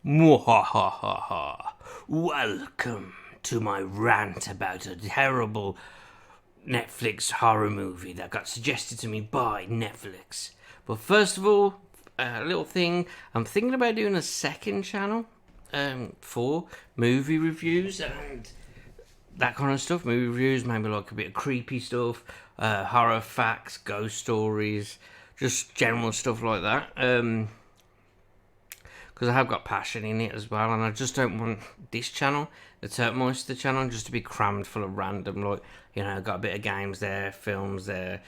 Mwahahaha. Welcome to my rant about a terrible Netflix horror movie that got suggested to me by Netflix. But first of all, a little thing. I'm thinking about doing a second channel for movie reviews and that kind of stuff. Movie reviews, maybe like a bit of creepy stuff, horror facts, ghost stories, just general stuff like that. Because I have got passion in it as well, and I just don't want this channel, the Turkmeister channel, just to be crammed full of random, like, got a bit of games there, films there,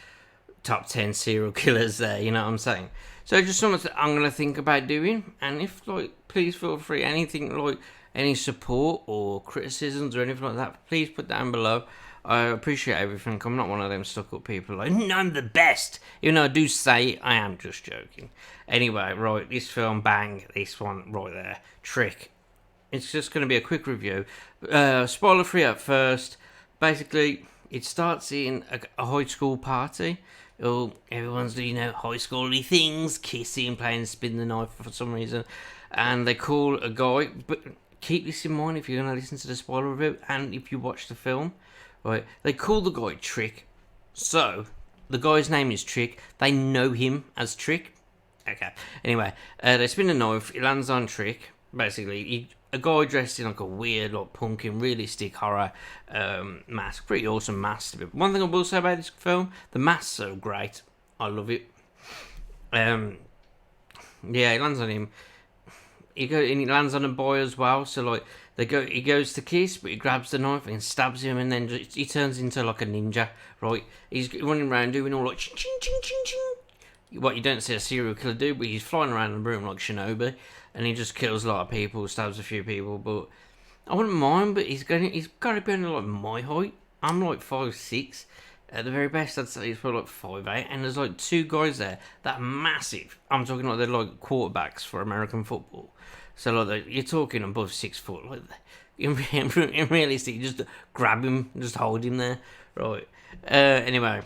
top 10 serial killers there, you know what I'm saying? So just something that I'm going to think about doing, and if, please feel free, anything, any support or criticisms or anything like that, please put down below. I appreciate everything. I'm not one of them stuck-up people like, I'm the best. Even though I do say I am just joking. Anyway, right, this film, bang, this one right there, Trick. It's just going to be a quick review. Spoiler-free at first. Basically, it starts in a high school party. Oh, everyone's doing, high schooly things, kissing, playing spin the knife for some reason. And they call a guy, but keep this in mind if you're going to listen to the spoiler review and if you watch the film. Right, they call the guy Trick. So, the guy's name is Trick. They know him as Trick. Okay. Anyway, they spin a knife. It lands on Trick. Basically, a guy dressed in like a weird, pumpkin, realistic horror mask. Pretty awesome mask. One thing I will say about this film, the mask's so great. I love it. Yeah, it lands on him. And it lands on a boy as well. So he goes to kiss, but he grabs the knife and stabs him, and then he turns into like a ninja. Right, he's running around doing all like ching ching ching ching ching. What you don't see a serial killer do, but he's flying around the room like Shinobi, and he just kills a lot of people, stabs a few people. But I wouldn't mind, but he's got to be only like my height. I'm like 5'6". At the very best, I'd say he's probably like 5'8", and there's like two guys there that are massive. I'm talking like they're like quarterbacks for American football. So you're talking above 6 foot. Like in realistic, you just grab him, just hold him there, right? Anyway,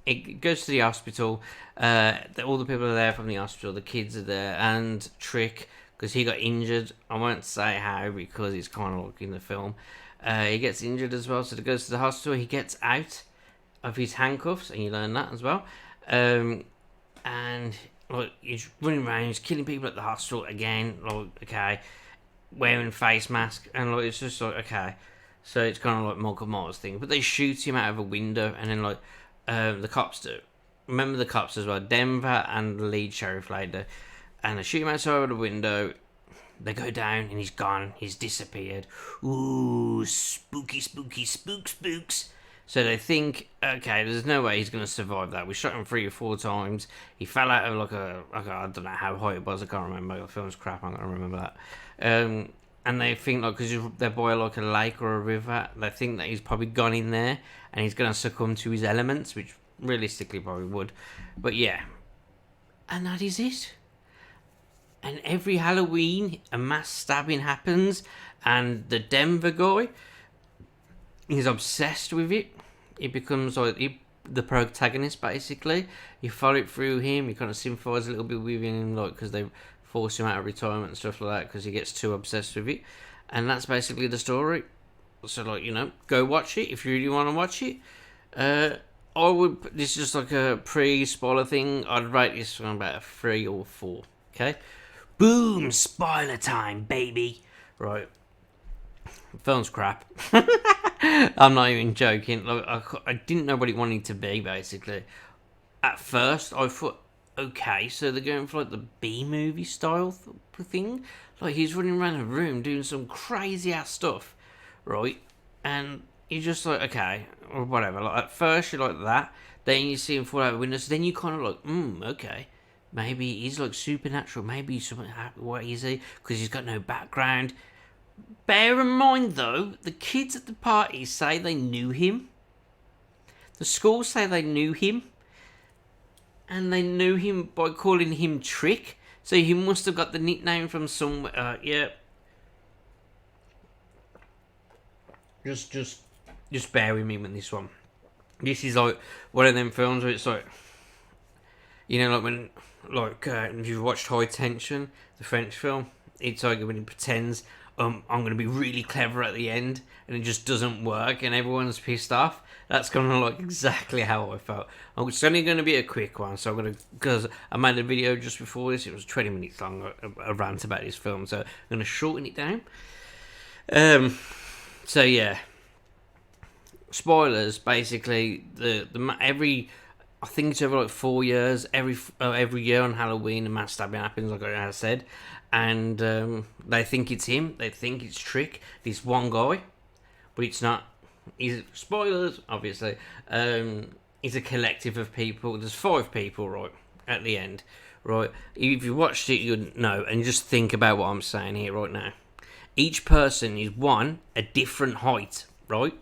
it goes to the hospital. All the people are there from the hospital. The kids are there, and Trick, because he got injured. I won't say how because it's kind of like in the film. He gets injured as well, so he goes to the hospital. He gets out of his handcuffs, and you learn that as well. And he's running around, he's killing people at the hospital again. Okay, wearing face mask, and it's just okay. So it's kind of like Michael Myers thing, but they shoot him out of a window, and then the cops do. Remember the cops as well, Denver and the lead sheriff later, and they shoot him outside of the window. They go down, and he's gone. He's disappeared. Ooh, spooky, spooky, spooks. So they think, okay, there's no way he's going to survive that. We shot him 3 or 4 times. He fell out of I don't know how high it was. I can't remember. The film's crap. I can't remember that. And they think, because they're by a lake or a river, they think that he's probably gone in there and he's going to succumb to his elements, which realistically probably would. But yeah. And that is it. And every Halloween, a mass stabbing happens, and the Denver guy is obsessed with it. He becomes the protagonist, basically. You follow it through him. You kind of sympathise a little bit with him, because they force him out of retirement and stuff like that because he gets too obsessed with it. And that's basically the story. So, go watch it if you really want to watch it. This is just like a pre-spoiler thing. I'd rate this one about a 3 or 4. Okay? Boom! Spoiler time, baby! Right. Film's crap. I'm not even joking. I didn't know what it wanted to be, basically. At first, I thought, okay, so they're going for the B-movie style thing. He's running around the room doing some crazy-ass stuff, right? And you're just okay, or whatever. At first, you're like that. Then you see him fall out the window. So then you kind of okay. Maybe he's supernatural. Maybe he's something. What is he? Because he's got no background. Bear in mind, though, the kids at the party say they knew him. The school say they knew him. And they knew him by calling him Trick. So he must have got the nickname from somewhere. Yeah. Just bear with me with this one. This is one of them films where it's when if you've watched High Tension, the French film, It's like when he pretends I'm going to be really clever at the end, and it just doesn't work, and everyone's pissed off. That's kind of like exactly how I felt. It's only going to be a quick one, so I'm going to, because I made a video just before this. It was 20 minutes long, a rant about this film, so I'm going to shorten it down. So yeah, spoilers. Basically, the every, I think it's over like 4 years. Every year on Halloween, a mass stabbing happens, like I said, and they think it's him. They think it's Trick, this one guy, but it's not. He's, spoilers, obviously. He's a collective of people. There's 5 people, right, at the end, right. If you watched it, you'd know. And just think about what I'm saying here right now. Each person is, 1, a different height, right?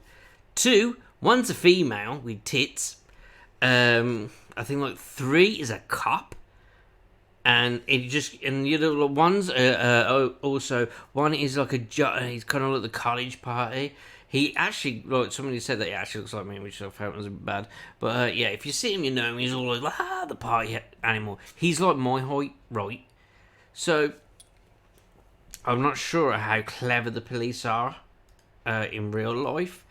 2, one's a female with tits. I think like 3 is a cop, and it just, and the other ones also, one is like he's kind of like the college party. He actually, like, somebody said that he actually looks like me, which I felt was a bit bad. But yeah, if you see him, you know him. He's all like, the party animal. He's like my height, right? So I'm not sure how clever the police are in real life,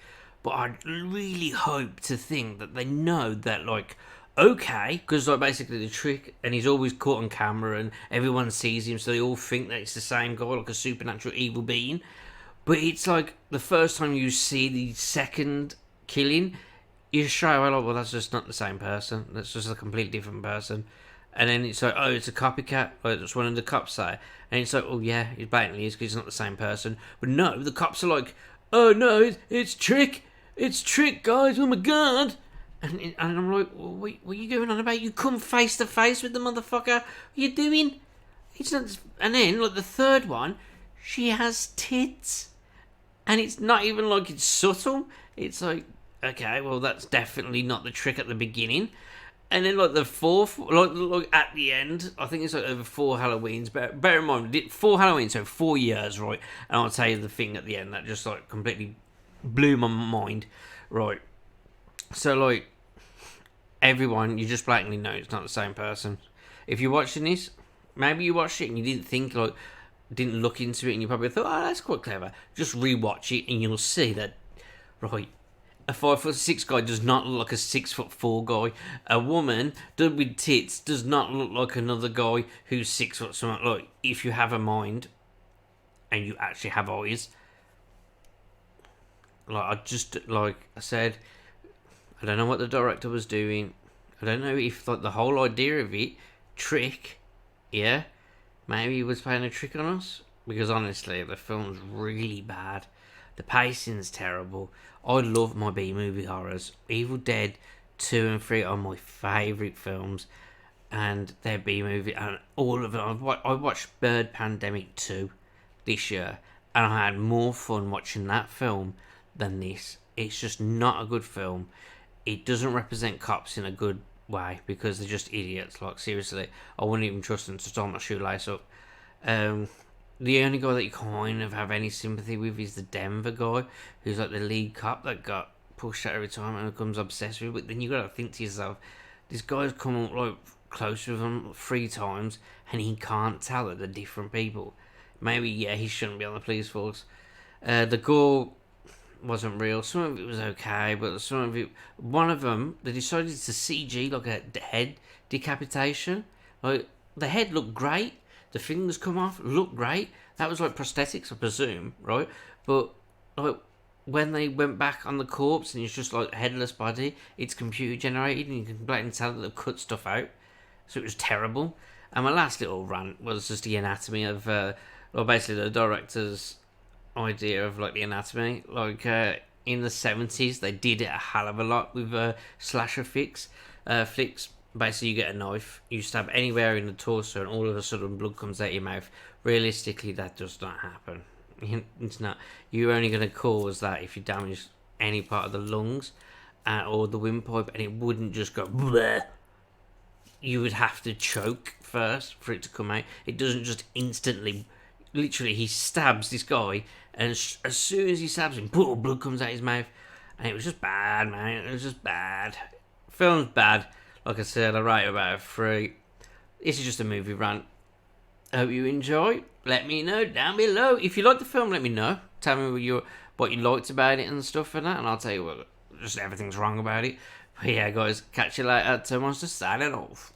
but I really hope to think that they know that, like, okay, because like basically the Trick, and he's always caught on camera, and everyone sees him, so they all think that it's the same guy, like a supernatural evil being. But it's like the first time you see the second killing, you straight away like, well, that's just not the same person. That's just a completely different person. And then it's like, oh, it's a copycat. Like, that's one of the cops say. And it's like, oh yeah, it blatantly is, because it's not the same person. But no, the cops are like, oh no, it's Trick. It's Trick, guys. Oh my god. And I'm like, well, what are you going on about? You come face to face with the motherfucker. What are you doing? It's not. And then, like, the third one, she has tits. And it's not even like it's subtle. It's like, okay, well, that's definitely not the Trick at the beginning. And then, like, the fourth, like at the end, I think it's like over 4 Halloweens. But bear in mind, 4 Halloweens, so 4 years, right? And I'll tell you the thing at the end that just, like, completely blew my mind, right? So, like, everyone, you just blatantly know it's not the same person. If you're watching this, maybe you watched it and you didn't think, like, didn't look into it, and you probably thought, oh, that's quite clever. Just rewatch it and you'll see that, right, a 5'6" guy does not look like a 6'4" guy. A woman with tits does not look like another guy who's 6 foot something. Like, if you have a mind and you actually have eyes, like I said, I don't know what the director was doing. I don't know if, like, the whole idea of it, Trick, yeah, maybe he was playing a trick on us. Because honestly, the film's really bad. The pacing's terrible. I love my B-movie horrors. Evil Dead 2 and 3 are my favourite films. And they're B-movie, and all of them. I watched Bird Pandemic 2 this year, and I had more fun watching that film than this. It's just not a good film. It doesn't represent cops in a good way, because they're just idiots. Like, seriously, I wouldn't even trust them to tie my shoelace up. The only guy that you kind of have any sympathy with is the Denver guy, who's like the lead cop that got pushed out every time and becomes obsessed with it. But then you gotta think to yourself, this guy's come up like close with him 3 times, and he can't tell that they're different people. Maybe, yeah, he shouldn't be on the police force. The gore wasn't real. Some of it was okay, but some of it, one of them, they decided to CG like a head decapitation. Like, the head looked great. The fingers come off, look great. That was like prosthetics, I presume, right? But like, when they went back on the corpse and it's just like a headless body, it's computer generated, and you can blatantly tell that they've cut stuff out. So it was terrible. And my last little rant was just the anatomy of, well, basically the director's idea of like the anatomy. Like, in the 70s, they did it a hell of a lot with slasher flicks. Basically, you get a knife, you stab anywhere in the torso, and all of a sudden blood comes out your mouth. Realistically, that does not happen. It's not. You're only going to cause that if you damage any part of the lungs or the windpipe, and it wouldn't just go bleh. You would have to choke first for it to come out. It doesn't just instantly. Literally, he stabs this guy, and as soon as he stabs him, blood comes out his mouth. And it was just bad, man. It was just bad. Film's bad. Like I said, I rate about a 3. This is just a movie rant. Hope you enjoy. Let me know down below. If you like the film, let me know. Tell me what you liked about it and stuff and that, and I'll tell you what, just everything's wrong about it. But yeah, guys, catch you later. Two Monsters signing off.